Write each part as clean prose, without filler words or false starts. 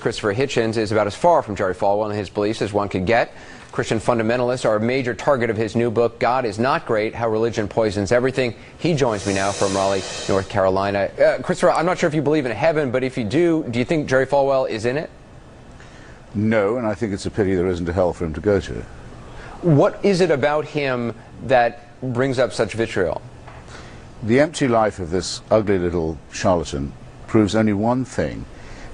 Christopher Hitchens, is about as far from Jerry Falwell and his beliefs as one could get. Christian fundamentalists are a major target of his new book, God is Not Great, How Religion Poisons Everything. He joins me now from Raleigh, North Carolina. Christopher, I'm not sure if you believe in heaven, but if you do you think Jerry Falwell is in it? No, and I think it's a pity there isn't a hell for him to go to. What is it about him that brings up such vitriol? The empty life of this ugly little charlatan proves only one thing,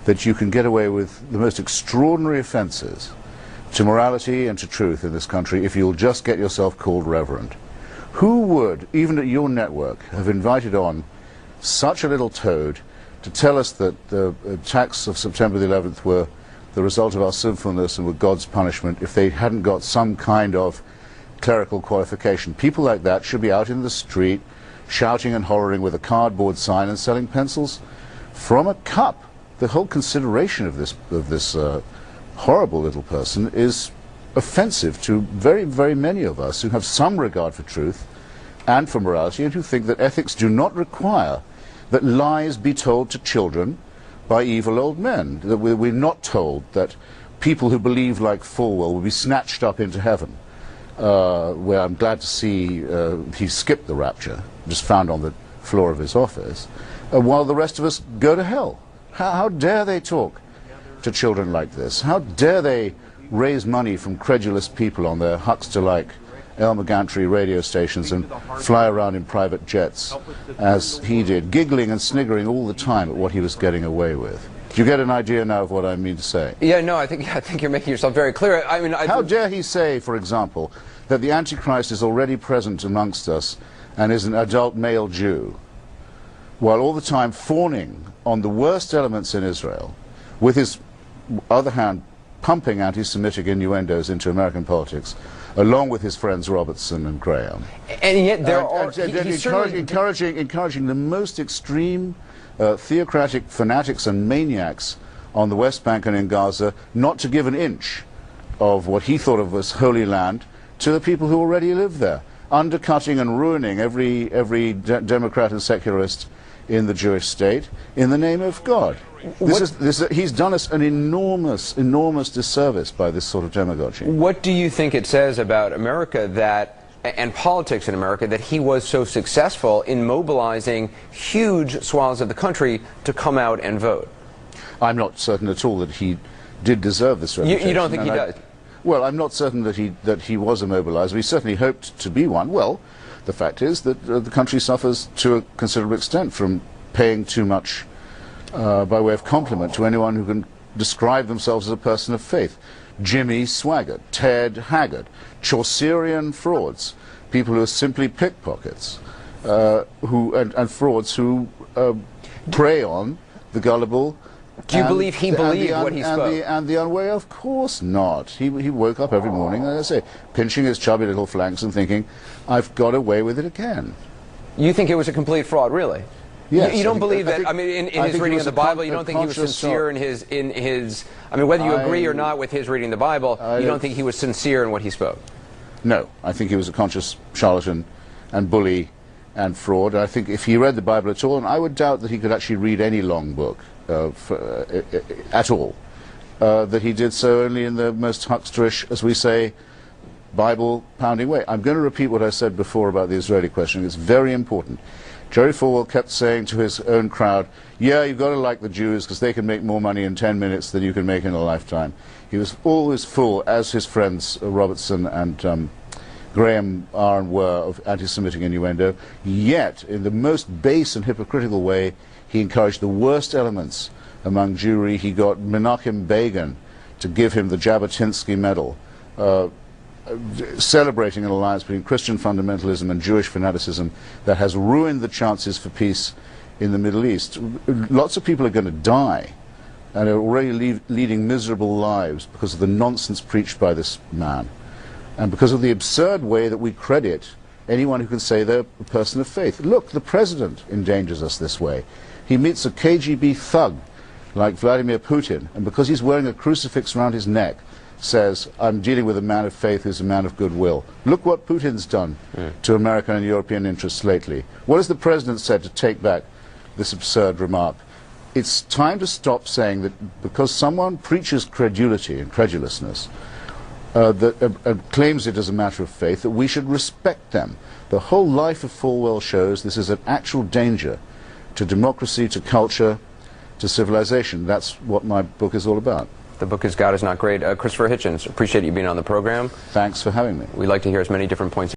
that you can get away with the most extraordinary offenses to morality and to truth in this country if you'll just get yourself called reverend. Who would, even at your network, have invited on such a little toad to tell us that the attacks of September the 11th were the result of our sinfulness and were God's punishment if they hadn't got some kind of clerical qualification? People like that should be out in the street shouting and hollering with a cardboard sign and selling pencils from a cup. The whole consideration of this horrible little person is offensive to very, very many of us who have some regard for truth and for morality, and who think that ethics do not require that lies be told to children by evil old men. That we're not told that people who believe like Falwell will be snatched up into heaven, where I'm glad to see he skipped the rapture, just found on the floor of his office, while the rest of us go to hell. How dare they talk to children like this? How dare they raise money from credulous people on their Huckster-like Elmer Gantry radio stations and fly around in private jets as he did, giggling and sniggering all the time at what he was getting away with? Do you get an idea now of what I mean to say? Yeah, no, I think you're making yourself very clear. I mean, how dare he say, for example, that the Antichrist is already present amongst us and is an adult male Jew, while all the time fawning on the worst elements in Israel, with his other hand pumping anti-Semitic innuendos into American politics, along with his friends Robertson and Graham. And yet there are... encouraging the most extreme theocratic fanatics and maniacs on the West Bank and in Gaza not to give an inch of what he thought of as Holy Land to the people who already live there, undercutting and ruining every Democrat and secularist in the Jewish state in the name of God. He's done us an enormous disservice by this sort of demagogy. What do you think it says about America and politics in America that he was so successful in mobilizing huge swaths of the country to come out and vote? I'm not certain at all that he did deserve this reputation. You don't think he does? Well, I'm not certain that he was a mobilizer. He certainly hoped to be one. Well, the fact is that the country suffers to a considerable extent from paying too much by way of compliment to anyone who can describe themselves as a person of faith. Jimmy Swaggart, Ted Haggard, Chaucerian frauds, people who are simply pickpockets, and frauds who prey on the gullible. Do you believe he believed what he spoke? And the unwary? Of course not. He woke up every morning, as I say, pinching his chubby little flanks and thinking, I've got away with it again. You think it was a complete fraud, really? Yes. You don't believe that? I mean, in his reading of the Bible, you don't think he was sincere in his? I mean, whether you agree or not with his reading the Bible, you don't think he was sincere in what he spoke? No, I think he was a conscious charlatan and bully and fraud. I think if he read the Bible at all, and I would doubt that he could actually read any long book at all, that he did so only in the most hucksterish, as we say, Bible-pounding way. I'm going to repeat what I said before about the Israeli question. It's very important. Jerry Falwell kept saying to his own crowd, yeah, you've got to like the Jews because they can make more money in 10 minutes than you can make in a lifetime. He was always full, as his friends Robertson and Graham are and were, of anti-Semitic innuendo, yet in the most base and hypocritical way he encouraged the worst elements among Jewry. He got Menachem Begin to give him the Jabotinsky Medal, celebrating an alliance between Christian fundamentalism and Jewish fanaticism that has ruined the chances for peace in the Middle East. Lots of people are going to die and are already leading miserable lives because of the nonsense preached by this man, and because of the absurd way that we credit anyone who can say they're a person of faith. Look, the president endangers us this way. He meets a KGB thug like Vladimir Putin, and because he's wearing a crucifix around his neck, says, I'm dealing with a man of faith who's a man of goodwill. Look what Putin's done to American and European interests lately. What has the president said to take back this absurd remark? it's time to stop saying that because someone preaches credulity and credulousness, claims it as a matter of faith, that we should respect them. The whole life of Falwell shows this is an actual danger to democracy, to culture, to civilization. That's what my book is all about. The book is God is Not Great. Christopher Hitchens, appreciate you being on the program. Thanks for having me. We'd like to hear as many different points